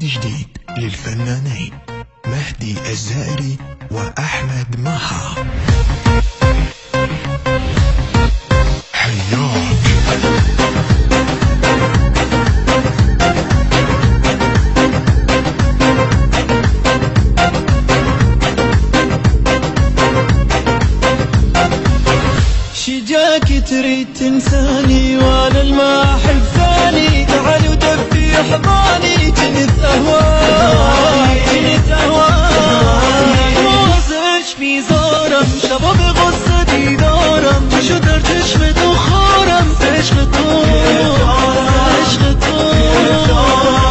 جديد للفنانين مهدي الزائري وأحمد مها. حياك شجاك تريد تنساني وانا الما احب ثاني، تعال ودفي احضاني جنت اهواي موزش في زارم شباب غصتي دارم شو درتش بدخورم تشغطون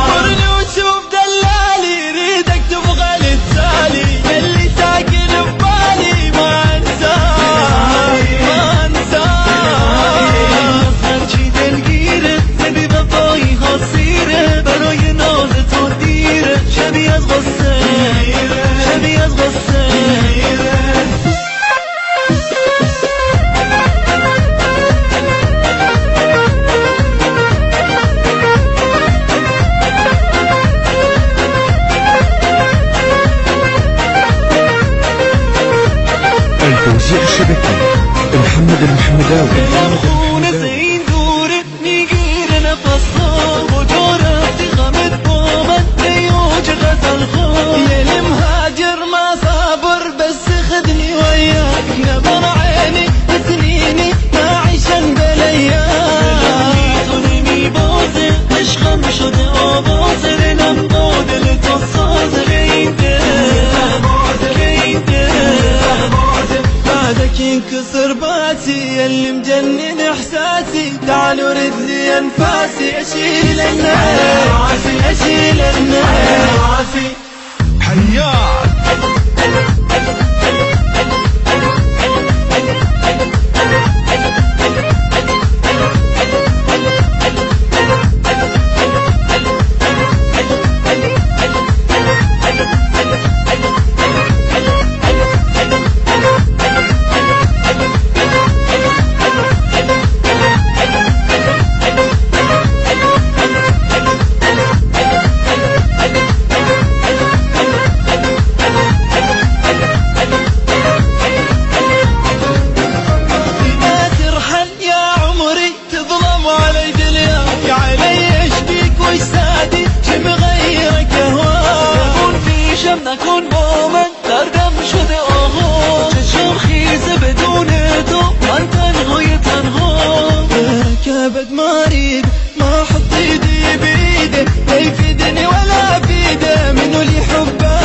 ورني وشوف دلالي ريدك تبغى للتالي اللي ساكن ببالي ما انساك خرجي دلگیره زدی وفایی خاصیره برای ناز تو دیره شبیه از غصه التوزيع الشبكي محمد المحمداوي. خونه زين دوره میگیره نفسها و جارتی غمت با من نیوج غزل خون یه مهاجر ما صابر بس خدني وياك نظر عيني سنيني ما عيشن بالايام توني بوزه عشقم شده آوازه نمبود لتصاز غيده بعدك ينكسر باتي اللي مجنن احساسي تعال ورد لي انفاسي اشيل الناس حياك نكون مؤمن دردم شده آها چشم خیزه بدون تو من تنهای كبد مريض ما حط ايدي بيده لا يفيدني ولا بيده منو اللي حبه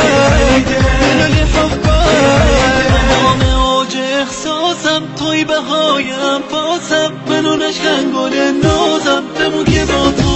انا اوج احساسم توی بهایم پاسم منو نشکن گل نازم بمون که با تو